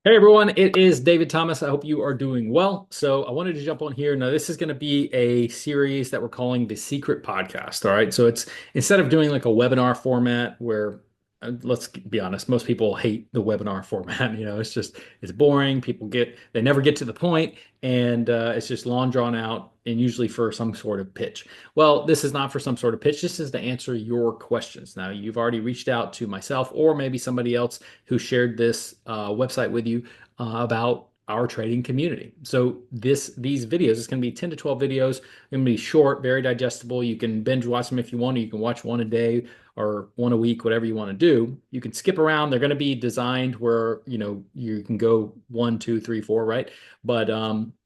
Hey everyone, it is David Thomas. I hope you are doing well. So I wanted to jump on here. Now, this is going to be a series that we're calling the Secret Podcast. All right. So it's instead of doing like a webinar format where let's be honest, most people hate the webinar format. It's boring. They never get to the point, and it's just long drawn out and usually for some sort of pitch. Well, this is not for some sort of pitch. This is to answer your questions. Now, you've already reached out to myself or maybe somebody else who shared this website with you about our trading community. So these videos, it's going to be 10 to 12 videos. They're going to be short, very digestible. You can binge watch them if you want to. You can watch one a day or one a week, whatever you want to do. You can skip around. They're going to be designed where, you can go one, two, three, four, right? But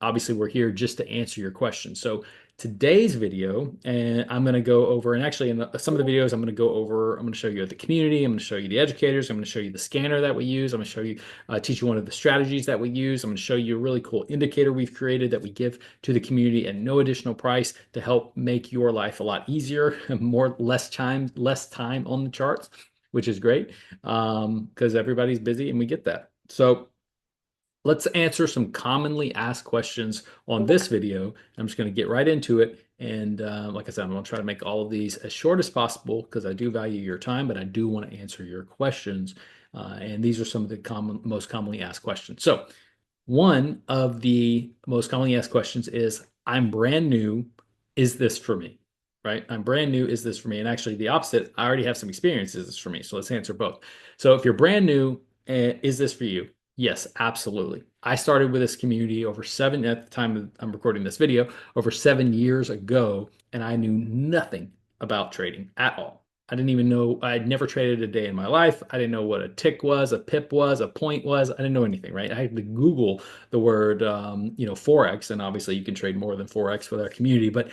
obviously we're here just to answer your questions. So today's video, and I'm going to go over, and actually some of the videos I'm going to go over, I'm going to show you the community, I'm going to show you the educators, I'm going to show you the scanner that we use, I'm going to show you, teach you one of the strategies that we use, I'm going to show you a really cool indicator we've created that we give to the community at no additional price to help make your life a lot easier, less time on the charts, which is great because everybody's busy and we get that. So let's answer some commonly asked questions on this video. I'm just going to get right into it. And like I said, I'm going to try to make all of these as short as possible because I do value your time, but I do want to answer your questions. And these are some of the most commonly asked questions. So one of the most commonly asked questions is, I'm brand new. Is this for me? Right? I'm brand new. Is this for me? And actually, the opposite, I already have some experience. Is this for me? So let's answer both. So if you're brand new, is this for you? Yes, absolutely. I started with this community at the time I'm recording this video, over 7 years ago, and I knew nothing about trading at all. I didn't even know, I'd never traded a day in my life. I didn't know what a tick was, a pip was, a point was. I didn't know anything, right? I had to Google the word, Forex, and obviously you can trade more than Forex with our community. But,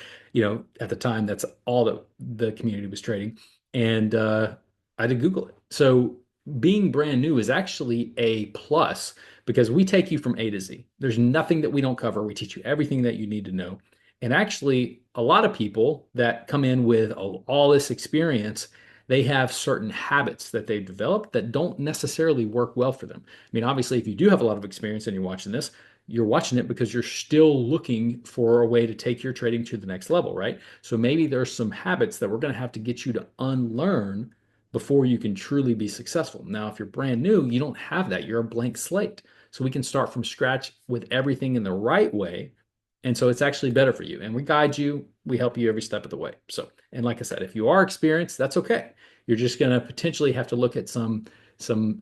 at the time, that's all that the community was trading. And I had to Google it. So being brand new is actually a plus because we take you from A to Z. There's nothing that we don't cover. We teach you everything that you need to know. And actually, a lot of people that come in with all this experience, they have certain habits that they've developed that don't necessarily work well for them. I mean, obviously, if you do have a lot of experience and you're watching this, you're watching it because you're still looking for a way to take your trading to the next level, right? So maybe there's some habits that we're going to have to get you to unlearn before you can truly be successful. Now, if you're brand new, you don't have that. You're a blank slate. So we can start from scratch with everything in the right way. And so it's actually better for you. And we guide you, we help you every step of the way. So, and like I said, if you are experienced, that's okay. You're just going to potentially have to look at some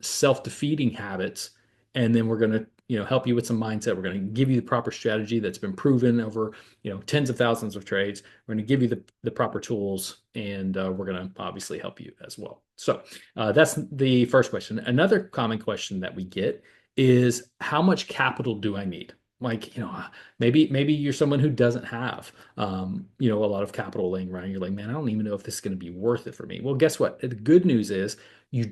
self-defeating habits, and then we're going to, help you with some mindset. We're going to give you the proper strategy that's been proven over, tens of thousands of trades. We're going to give you the proper tools, and we're going to obviously help you as well. So that's the first question. Another common question that we get is, how much capital do I need? Like, maybe you're someone who doesn't have, a lot of capital laying around. You're like, man, I don't even know if this is going to be worth it for me. Well, guess what? The good news is you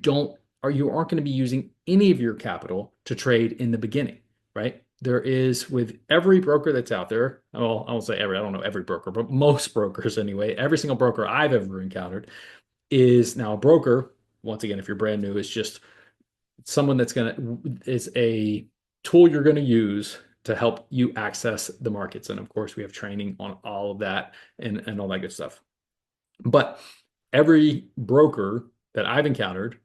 aren't going to be using any of your capital to trade in the beginning, right? There is, with every broker that's out there, well, I won't say every, I don't know every broker, but most brokers anyway, every single broker I've ever encountered is now a broker. Once again, if you're brand new, it's just someone is a tool you're going to use to help you access the markets. And of course, we have training on all of that and all that good stuff. But every broker that I've encountered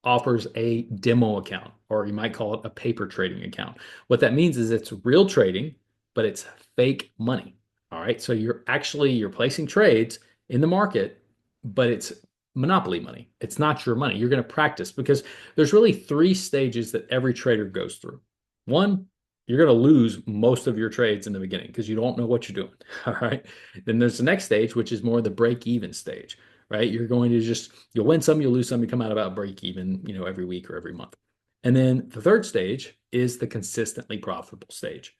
offers a demo account, or you might call it a paper trading account. What that means is it's real trading, but it's fake money. All right. So you're placing trades in the market, but it's monopoly money. It's not your money. You're going to practice because there's really three stages that every trader goes through. One, you're going to lose most of your trades in the beginning because you don't know what you're doing. All right. Then there's the next stage, which is more the break even stage, right? You're going to you'll win some, you'll lose some, you come out about break even, every week or every month. And then the third stage is the consistently profitable stage.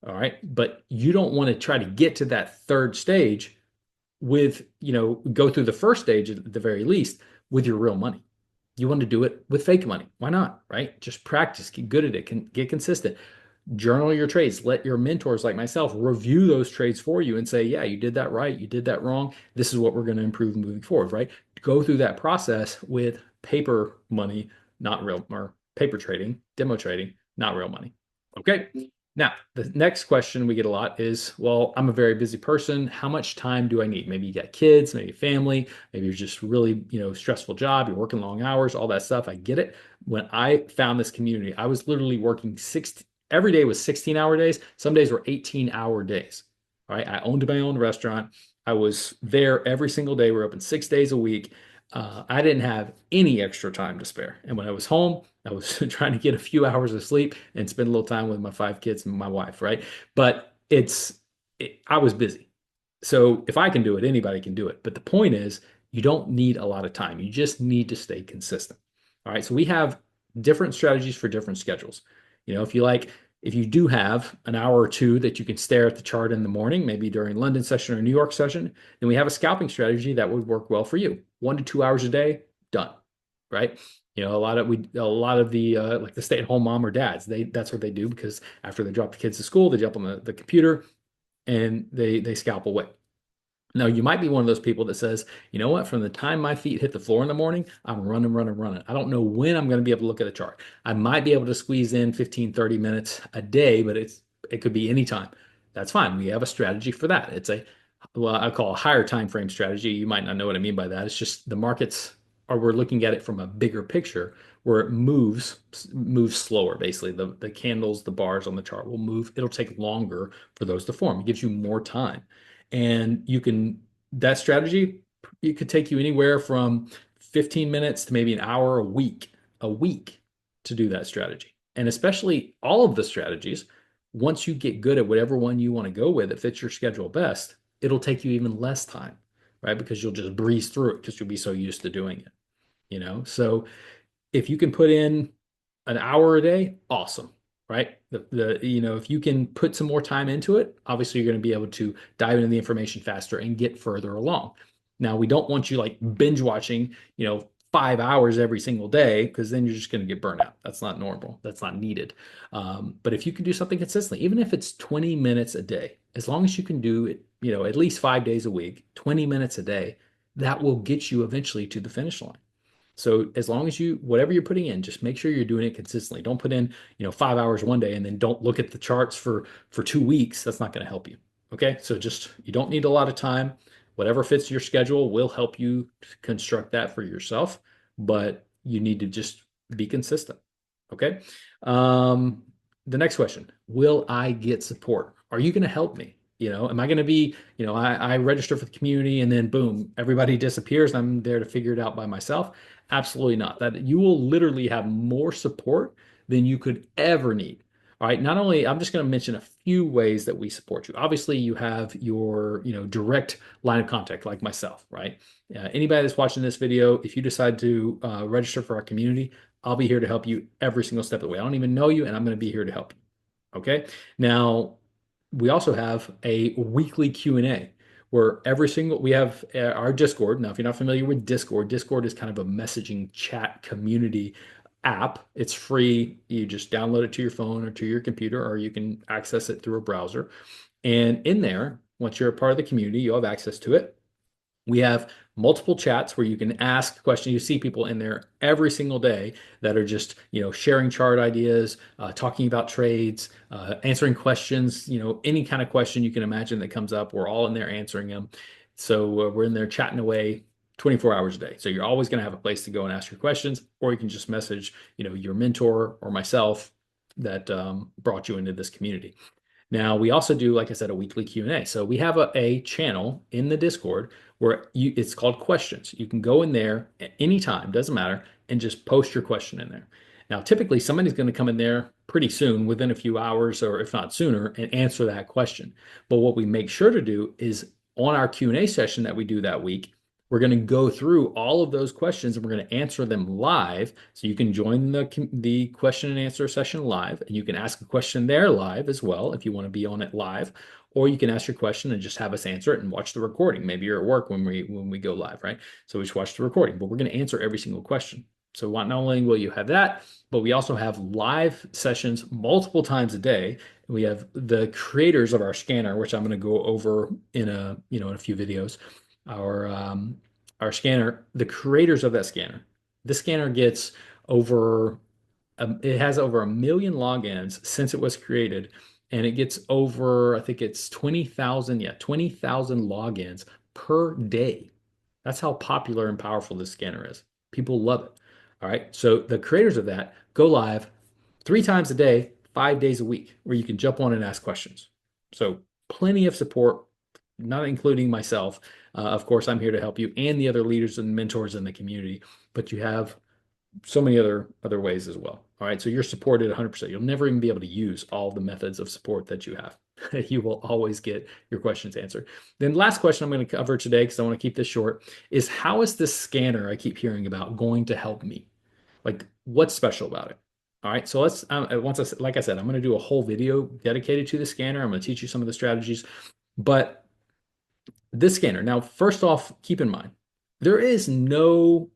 All right. But you don't want to try to get to that third stage with, go through the first stage at the very least with your real money. You want to do it with fake money. Why not? Right? Just practice, get good at it, get consistent. Journal your trades. Let your mentors like myself review those trades for you and say, yeah, you did that right. You did that wrong. This is what we're going to improve moving forward, right? Go through that process with paper money, not real or paper trading, demo trading, not real money. Okay. Now, the next question we get a lot is, well, I'm a very busy person. How much time do I need? Maybe you got kids, maybe family, maybe you're just really, stressful job, you're working long hours, all that stuff. I get it. When I found this community, I was literally working every day was 16-hour days. Some days were 18-hour days. All right. I owned my own restaurant. I was there every single day. We're open 6 days a week. I didn't have any extra time to spare. And when I was home, I was trying to get a few hours of sleep and spend a little time with my 5 kids and my wife, right? But I was busy. So if I can do it, anybody can do it. But the point is, you don't need a lot of time. You just need to stay consistent. All right. So we have different strategies for different schedules. If you do have an hour or two that you can stare at the chart in the morning, maybe during London session or New York session, then we have a scalping strategy that would work well for you. 1 to 2 hours a day, done. Right. A lot of the like the stay-at-home mom or dads, that's what they do because after they drop the kids to school, they jump on the computer and they scalp away. Now, you might be one of those people that says, you know what, from the time my feet hit the floor in the morning, I'm running, running, running. I don't know when I'm going to be able to look at a chart. I might be able to squeeze in 15, 30 minutes a day, but it could be any time. That's fine. We have a strategy for that. Well, I call a higher time frame strategy. You might not know what I mean by that. It's just the markets are we're looking at it from a bigger picture where it moves slower. Basically, the candles, the bars on the chart will move. It'll take longer for those to form. It gives you more time. And that strategy, it could take you anywhere from 15 minutes to maybe an hour a week to do that strategy. And especially all of the strategies, once you get good at whatever one you want to go with that fits your schedule best, it'll take you even less time, right? Because you'll just breeze through it because you'll be so used to doing it. So if you can put in an hour a day, awesome, right? If you can put some more time into it, obviously you're going to be able to dive into the information faster and get further along. Now, we don't want you like binge watching, 5 hours every single day because then you're just going to get burnt out. That's not normal. That's not needed. But if you can do something consistently, even if it's 20 minutes a day, as long as you can do it, at least 5 days a week, 20 minutes a day, that will get you eventually to the finish line. So as long as whatever you're putting in, just make sure you're doing it consistently. Don't put in, 5 hours one day and then don't look at the charts for 2 weeks. That's not going to help you. Okay. So you don't need a lot of time. Whatever fits your schedule will help you construct that for yourself, but you need to just be consistent. Okay. Um, the next question, will I get support? Are you going to help me? Am I going to be, I register for the community and then boom, everybody disappears. I'm there to figure it out by myself. Absolutely not. That you will literally have more support than you could ever need. All right. Not only, I'm just going to mention a few ways that we support you. Obviously, you have your, direct line of contact, like myself, right? Anybody that's watching this video, if you decide to register for our community, I'll be here to help you every single step of the way. I don't even know you, and I'm going to be here to help you. Okay. Now, we also have a weekly Q&A where we have our Discord. Now, if you're not familiar with Discord is kind of a messaging chat community app. It's free. You just download it to your phone or to your computer, or you can access it through a browser. And in there, once you're a part of the community, you'll have access to it. We have multiple chats where you can ask questions. You see people in there every single day that are just, sharing chart ideas, talking about trades, answering questions, any kind of question you can imagine that comes up. We're all in there answering them. So we're in there chatting away 24 hours a day. So you're always going to have a place to go and ask your questions, or you can just message, your mentor or myself that brought you into this community. Now, we also do, like I said, a weekly Q&A. So we have a channel in the Discord where it's called questions. You can go in there at any time, doesn't matter, and just post your question in there. Now, typically somebody's going to come in there pretty soon, within a few hours, or if not sooner, and answer that question. But what we make sure to do is on our Q&A session that we do that week, we're going to go through all of those questions and we're going to answer them live. So you can join the question and answer session live, and you can ask a question there live as well if you want to be on it live, or you can ask your question and just have us answer it and watch the recording. Maybe you're at work when we go live, right? So we just watch the recording, but we're going to answer every single question. So not only will you have that, but we also have live sessions multiple times a day. We have the creators of our scanner, which I'm going to go over in a few videos. Our scanner, the creators of that scanner. This scanner gets over It has over 1 million logins since it was created, and it gets over, I think it's 20,000, yeah, 20,000 logins per day. That's how popular and powerful this scanner is. People love it. All right. So the creators of that go live 3 times a day, 5 days a week, where you can jump on and ask questions. So plenty of support, not including myself. Of course, I'm here to help you and the other leaders and mentors in the community, but you have so many other ways as well. All right, so you're supported 100%. You'll never even be able to use all the methods of support that you have. You will always get your questions answered. Then last question I'm going to cover today, because I want to keep this short, is how is this scanner I keep hearing about going to help me? Like, what's special about it? All right, so let's like I said, I'm going to do a whole video dedicated to the scanner. I'm going to teach you some of the strategies, but this scanner. Now, first off, keep in mind, there is no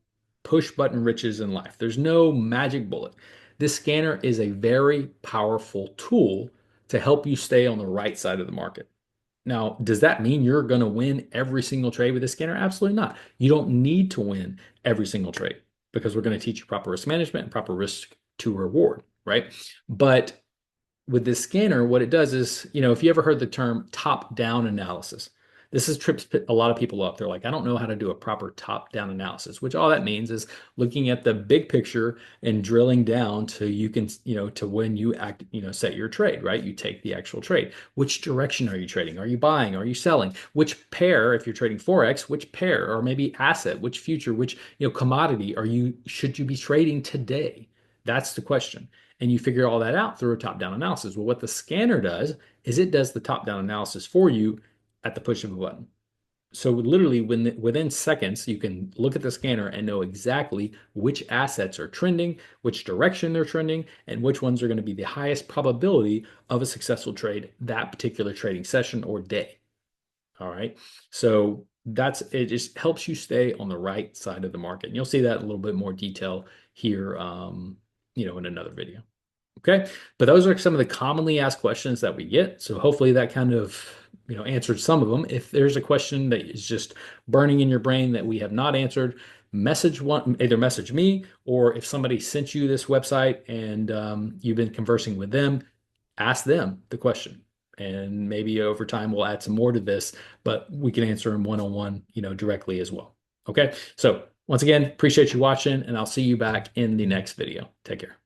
push button riches in life. There's no magic bullet. This scanner is a very powerful tool to help you stay on the right side of the market. Now, does that mean you're going to win every single trade with this scanner? Absolutely not. You don't need to win every single trade because we're going to teach you proper risk management and proper risk to reward, right? But with this scanner, what it does is, if you ever heard the term top-down analysis, this has tripped a lot of people up. They're like, I don't know how to do a proper top-down analysis, which all that means is looking at the big picture and drilling down to you can, to when you act, set your trade, right? You take the actual trade. Which direction are you trading? Are you buying? Are you selling? Which pair, if you're trading Forex, which pair, or maybe asset, which future, which, commodity should you be trading today? That's the question, and you figure all that out through a top-down analysis. Well, what the scanner does is it does the top-down analysis for you at the push of a button. So literally within seconds, you can look at the scanner and know exactly which assets are trending, which direction they're trending, and which ones are going to be the highest probability of a successful trade that particular trading session or day. All right. So it just helps you stay on the right side of the market. And you'll see that in a little bit more detail here, in another video. Okay. But those are some of the commonly asked questions that we get. So hopefully that kind of, answered some of them. If there's a question that is just burning in your brain that we have not answered, either message me, or if somebody sent you this website and you've been conversing with them, ask them the question. And maybe over time we'll add some more to this, but we can answer them one-on-one, directly as well. Okay. So once again, appreciate you watching, and I'll see you back in the next video. Take care.